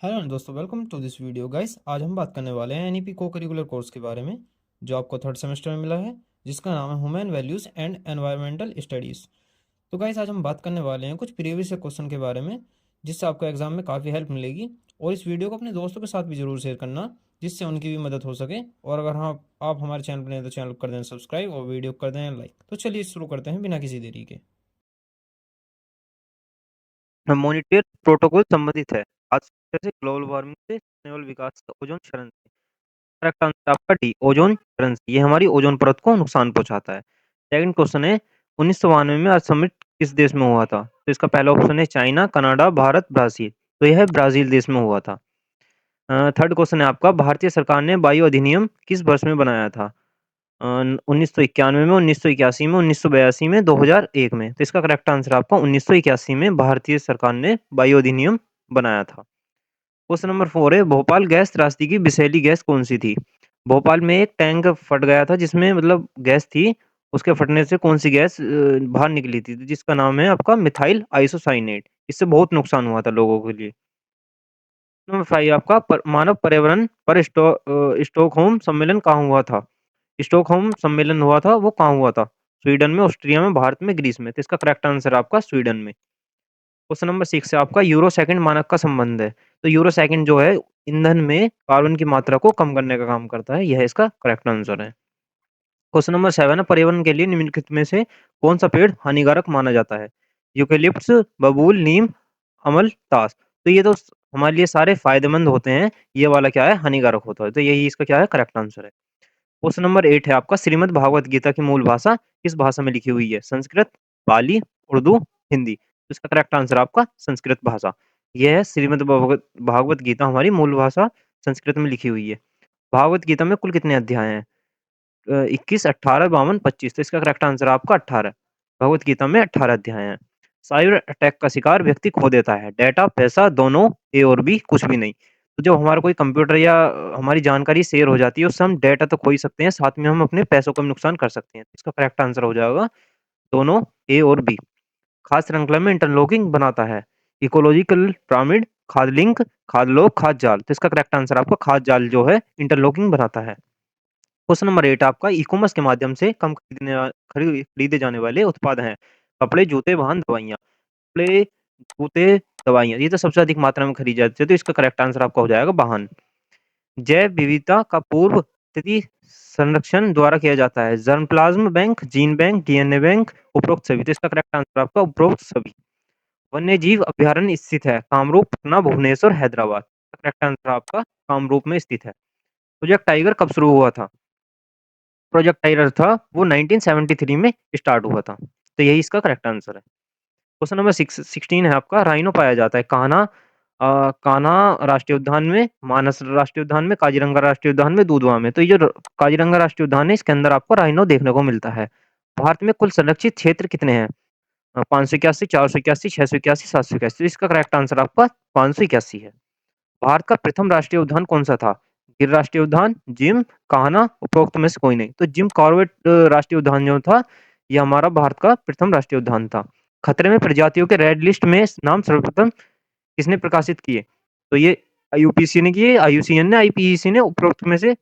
Hello दोस्तों, welcome to this video guys. आज हम बात करने वाले हैं एनईपी को करिकुलर कोर्स के बारे में जो आपको थर्ड सेमेस्टर में मिला है, जिसका नाम है human values and environmental studies. तो गाइस आज हम बात करने वाले हैं कुछ प्रीवियस क्वेश्चन के बारे में, जिससे आपको एग्जाम में काफ़ी हेल्प मिलेगी। और इस वीडियो को अपने दोस्तों के साथ भी ज़रूर शेयर करना, जिससे उनकी भी मदद हो सके। और अगर हाँ आप हमारे चैनल पर नए तो चैनल को कर दें सब्सक्राइब और वीडियो को कर दें लाइक। तो चलिए शुरू करते हैं बिना किसी देरी के। मॉनिटर प्रोटोकॉल संबंधित है। आज से ग्लोबल वार्मिंग से सस्टेनेबल विकास का ओजोन क्षरण से। करेक्ट आंसर आपका डी, ओजोन क्षरण से। ये हमारी ओजोन परत को नुकसान पहुंचाता है। सेकंड क्वेश्चन है, 1992 में अर्थ समिट किस देश में हुआ था? तो इसका पहला ऑप्शन है चाइना, कनाडा, भारत, ब्राजील। तो यह ब्राजील देश में हुआ था। थर्ड क्वेश्चन है आपका, भारतीय सरकार ने वायु अधिनियम किस वर्ष में बनाया था? 1991 में, 1981 में, 1982 में, 2001 में। तो इसका करेक्ट आंसर आपका 1981 में भारतीय सरकार ने वायु अधिनियम बनाया था। क्वेश्चन नंबर 4 है, भोपाल गैस त्रासदी की विषैली गैस कौन सी थी? भोपाल में एक टैंक फट गया था जिसमें मतलब गैस थी। उसके फटने से कौन सी गैस बाहर निकली थी, जिसका नाम है आपका मिथाइल आइसोसाइनेट। इससे बहुत नुकसान हुआ था लोगों के लिए। नंबर 5 आपका मानव पर्यावरण पर स्टॉकहोम सम्मेलन कहाँ हुआ था? स्टॉकहोम सम्मेलन हुआ था, वो कहाँ हुआ था? स्वीडन में, ऑस्ट्रिया में, भारत में, ग्रीस में। तो इसका करेक्ट आंसर आपका स्वीडन में। क्वेश्चन नंबर 6 है आपका, यूरो सेकंड मानक का संबंध है। तो यूरो सेकंड जो है ईंधन में कार्बन की मात्रा को कम करने का काम करता है। यह इसका करेक्ट आंसर है। क्वेश्चन नंबर 7 है, पर्यावरण के लिए निम्नलिखित में से कौन सा पेड़ हानिकारक माना जाता है? यूकेलिप्टस, बबूल, नीम, अमल, ताश। तो ये तो हमारे लिए सारे फायदेमंद होते हैं। ये वाला क्या है, हानिकारक होता है। तो यही इसका क्या है, करेक्ट आंसर है। क्वेश्चन नंबर 8 है आपका, श्रीमद् भागवत गीता की मूल भाषा किस भाषा में लिखी हुई है? संस्कृत, पाली, उर्दू, हिंदी। तो इसका करेक्ट आंसर आपका संस्कृत भाषा। यह है श्रीमद् भागवत भागवत गीता, हमारी मूल भाषा संस्कृत में लिखी हुई है। भागवत गीता में कुल कितने अध्याय हैं? 21, 18, 52, 25। तो इसका करेक्ट आंसर आपका 18। भगवत गीता में 18 अध्याय हैं। साइबर अटैक का शिकार व्यक्ति खो देता है डेटा, पैसा, दोनों, ए और बी, कुछ भी नहीं। तो जब हमारा कोई कंप्यूटर या हमारी जानकारी शेयर हो जाती है, उससे हम डेटा तो खो ही सकते हैं, साथ में हम अपने पैसों का भी नुकसान कर सकते हैं। इसका करेक्ट आंसर हो जाएगा दोनों, ए और बी। खाद श्रृंखला में इंटरलॉकिंग बनाता है। इकोलॉजिकल पिरामिड, खाद लिंक, खाद लोक, खाद जाल। तो इसका करेक्ट आंसर आपका खाद जाल जो है इंटरलॉकिंग बनाता है। क्वेश्चन नंबर 8 आपका, ई-कॉमर्स के माध्यम से कम खरीदे जाने वाले उत्पाद हैं। कपड़े, जूते, वाहन, दवाइयाँ। कपड़े, जूते, दवाइयाँ, ये तो सबसे अधिक मात्रा में खरीदी जाती है। तो इसका करेक्ट आंसर आपका हो जाएगा वाहन। जैव विविधता का पूर्व स्थिति संरक्षण द्वारा किया जाता है। Germplasm bank, gene bank, DNA bank, उपरोक्त सभी। तो इसका करेक्ट आंसर आपका उपरोक्त सभी। वन्य जीव अभयारण्य स्थित है कामरूप, पटना, भुवनेश्वर, हैदराबाद। करेक्ट आंसर आपका कामरूप में स्थित है। प्रोजेक्ट टाइगर कब शुरू हुआ था? प्रोजेक्ट टाइगर था वो 1973 में स्टार्ट हुआ था। तो यही इसका करेक्ट आंसर है। क्वेश्चन नंबर 16 है आपका, राइनो पाया जाता है कान्हा राष्ट्रीय उद्यान में, मानस राष्ट्रीय उद्यान में, काजीरंगा राष्ट्रीय उद्यान में, दूधवा में। तो ये जो काजीरंगा राष्ट्रीय उद्यान है, इसके अंदर आपको राइनो देखने को मिलता है। भारत में कुल संरक्षित क्षेत्र कितने हैं? 581, 481, 681, 781। इसका करेक्ट आंसर आपका 581 है। भारत का प्रथम राष्ट्रीय उद्यान कौन सा था? गिर राष्ट्रीय उद्यान, जिम, कान्हा, उपरोक्त में से कोई नहीं। तो जिम कॉर्बेट राष्ट्रीय उद्यान जो था, ये हमारा भारत का प्रथम राष्ट्रीय उद्यान था। खतरे में प्रजातियों के रेड लिस्ट में नाम सर्वप्रथम किसने प्रकाशित किए? तो ये यूपीसी ने किए, आईयूसीएन ने, आईपीसीसी ने, उपरोक्त में से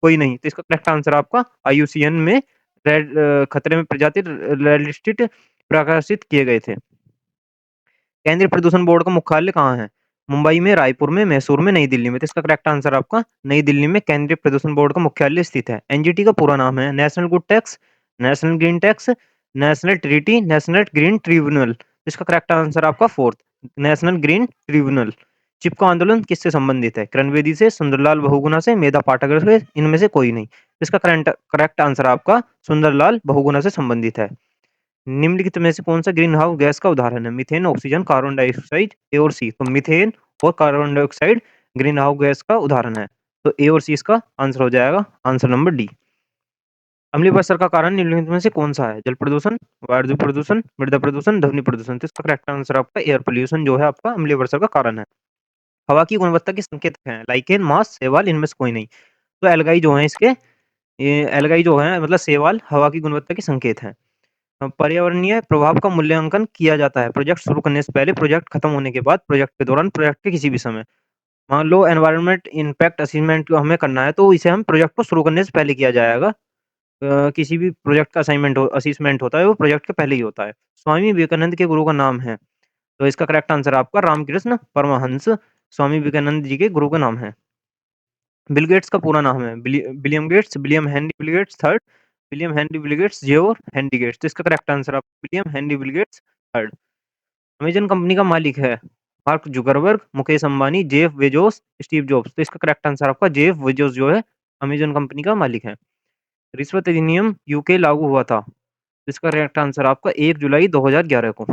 कोई नहीं। तो इसका करेक्ट आंसर आपका आईयूसीएन में खतरे में प्रजाति रेड लिस्टेड प्रकाशित किए गए थे। केंद्रीय प्रदूषण बोर्ड का मुख्यालय कहाँ है? मुंबई में, रायपुर में, मैसूर में, नई दिल्ली में। तो इसका करेक्ट आंसर आपका नई दिल्ली में केंद्रीय प्रदूषण बोर्ड का मुख्यालय स्थित है। एनजीटी का पूरा नाम है national good tax, national green tax, national treaty, national green tribunal. इसका करेक्ट आंसर आपका फोर्थ, नेशनल ग्रीन ट्रिब्यूनल। चिपको आंदोलन किससे संबंधित है? किरण बेदी से, सुंदरलाल बहुगुणा से, मेधा पाटकर से, इनमें से कोई नहीं। इसका करेक्ट आंसर आपका सुंदरलाल बहुगुणा से संबंधित है। निम्नलिखित में से कौन सा ग्रीन हाउस गैस का उदाहरण है? मीथेन, ऑक्सीजन, कार्बन डाइऑक्साइड, ए और सी। तो मीथेन और carbon dioxide green house gas का उदाहरण है। तो ए और सी इसका आंसर हो जाएगा, आंसर नंबर डी। अम्लीय वर्षा का कारण निम्नलिखित में से कौन सा है? जल प्रदूषण, वायु प्रदूषण, मृदा प्रदूषण, ध्वनि प्रदूषण। तो इसका करेक्ट आंसर आपका एयर पोल्यूशन जो है आपका अम्लीय वर्षा का कारण है। हवा की गुणवत्ता के संकेत हैं? लाइकेन, मास, शैवाल, इनमें से कोई नहीं। तो एल्गाई जो है इसके, ये एल्गाई जो है मतलब शैवाल हवा की गुणवत्ता के संकेत हैं। पर्यावरणीय प्रभाव का मूल्यांकन किया जाता है प्रोजेक्ट शुरू करने से पहले, प्रोजेक्ट खत्म होने के बाद, प्रोजेक्ट के दौरान, प्रोजेक्ट के किसी भी समय। मान लो एनवायरनमेंट इम्पैक्ट असेसमेंट हमें करना है, तो इसे हम प्रोजेक्ट को शुरू करने से पहले किया जाएगा। किसी भी प्रोजेक्ट का असेसमेंट होता है, वो प्रोजेक्ट के पहले ही होता है। स्वामी विवेकानंद के गुरु का नाम है, तो इसका करेक्ट आंसर आपका रामकृष्ण परमहंस स्वामी विवेकानंद जी के गुरु का नाम है। बिल गेट्स का पूरा नाम है William Gates, William Henry Bill Gates third, William Henry Bill Gates और हेनरी गेट्स। तो इसका करेक्ट आंसर आपका William Henry Bill Gates third. Amazon company का मालिक है Mark Zuckerberg, Mukesh Ambani, Jeff Bezos, Steve Jobs. तो इसका करेक्ट आंसर आपका जेफ बेजोस जो है अमेजन कंपनी का मालिक है। रिश्वत अधिनियम यूके लागू हुआ था, इसका करेक्ट आंसर आपका 1 जुलाई 2011 को।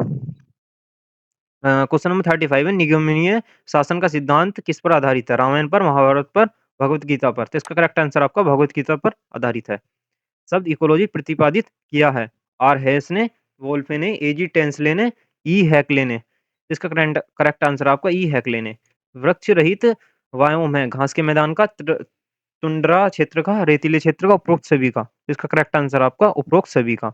क्वेश्चन नंबर 35 है, निगमनीय शासन का सिद्धांत किस पर आधारित है? रामायण पर, महाभारत पर, भगवत गीता पर। तो इसका करेक्ट आंसर आपका भगवत गीता पर आधारित है। शब्द इकोलॉजी प्रतिपादित किया है आर हैस ने, वोल्फे ने, एजी टेंसले ने, ई हैकले ने। इसका करेक्ट आंसर आपका ई हैकले ने। वृक्ष रहित वायोम है घास के मैदान का, टुंड्रा क्षेत्र का, रेतीले क्षेत्र का, उपरोक्त सभी का। इसका करेक्ट आंसर आपका उपरोक्त सभी का।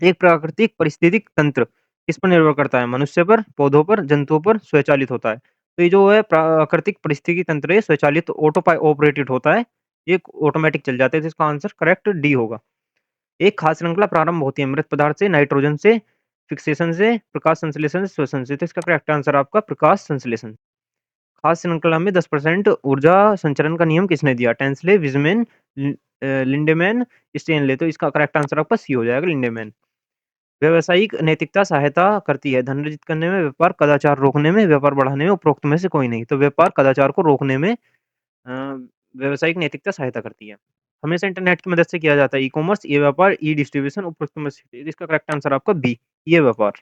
एक प्राकृतिक पारिस्थितिक तंत्र किस पर निर्भर करता है? मनुष्य पर, पौधों पर, जंतुओं पर, स्वचालित होता है। तो ये जो है प्राकृतिक पारिस्थितिकी तंत्र है, स्वचालित ऑपरेटेड होता है, ये ऑटोमेटिक चल जाते हैं। तो इसका आंसर करेक्ट डी होगा। एक खाद्य श्रृंखला प्रारंभ होती है मृत पदार्थ से, नाइट्रोजन से, फिक्सेशन से, प्रकाश संश्लेषण से, श्वसन से। तो इसका करेक्ट आंसर आपका प्रकाश संश्लेषण। खाद्य श्रृंखला में 10% ऊर्जा संचरण का नियम किसने दिया? Tansley, Weismann, Lindeman, Stanley. तो इसका करेक्ट आंसर आपका सी हो जाएगा, लिंडेमैन। व्यावसायिक नैतिकता सहायता करती है धन अर्जित करने में, व्यापार कदाचार रोकने में, व्यापार बढ़ाने में, उपरोक्त में से कोई नहीं। तो व्यापार कदाचार को रोकने में व्यावसायिक नैतिकता सहायता करती है। हमेशा इंटरनेट की मदद से किया जाता है ई कॉमर्स, ई व्यापार, ई डिस्ट्रीब्यूशन, उपरोक्त में से। इसका करेक्ट आंसर आपका बी, ये व्यापार।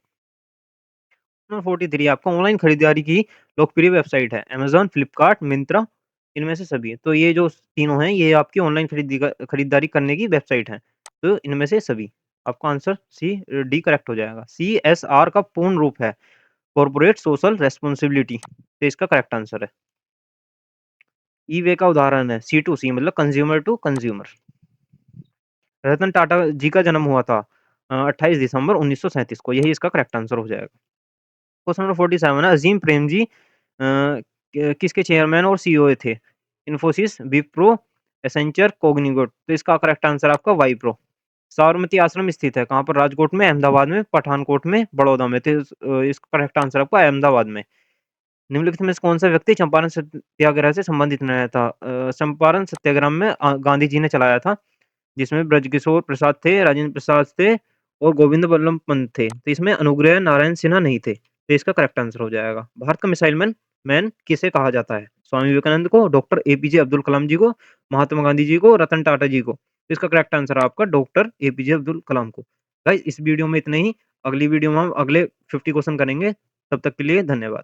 नंबर 43 आपका ऑनलाइन खरीदारी की लोकप्रिय वेबसाइट है अमेज़न, फ्लिपकार्ट, मिंत्रा, इनमें से सभी। तो ये जो तीनों हैं ये आपकी ऑनलाइन खरीदारी करने की वेबसाइट हैं। तो इनमें से सभी। आपका आंसर सी डी करेक्ट हो जाएगा। सीएसआर का पूर्ण रूप है कॉर्पोरेट सोशल रेस्पॉन्सिबिलिटी। तो इसका करेक्ट आंसर है। ई-वे का उदाहरण है सी टू सी, मतलब consumer to consumer. Ratan Tata जी का जन्म हुआ था 28 दिसंबर 1937 को, यही इसका करेक्ट आंसर हो जाएगा। क्वेश्चन नंबर 47 है, अजीम प्रेमजी किसके चेयरमैन और सीईओ थे? इन्फोसिस, विप्रो, एसेंचर, कोग्निकोड। तो इसका करेक्ट आंसर आपका वाइप्रो। साबरमती आश्रम स्थित है कहाँ पर? राजकोट में, अहमदाबाद में, पठानकोट में, बड़ौदा में। तो इसका करेक्ट आंसर आपका अहमदाबाद में। निम्नलिखित में से कौन सा व्यक्ति चंपारण सत्याग्रह से संबंधित नहीं रहा था? चंपारण सत्याग्रह में गांधी जी ने चलाया था, जिसमें ब्रजकिशोर प्रसाद थे, राजेंद्र प्रसाद थे और गोविंद बल्लभ पंत थे। तो इसमें अनुग्रह नारायण सिन्हा नहीं थे। तो इसका करेक्ट आंसर हो जाएगा। भारत का मिसाइल मैन मैन किसे कहा जाता है? स्वामी विवेकानंद को, डॉक्टर एपीजे अब्दुल कलाम जी को, महात्मा गांधी जी को, रतन टाटा जी को। तो इसका करेक्ट आंसर आपका डॉक्टर एपीजे अब्दुल कलाम को। गाइस इस वीडियो में इतना ही। अगली वीडियो में हम अगले 50 क्वेश्चन करेंगे। तब तक के लिए धन्यवाद।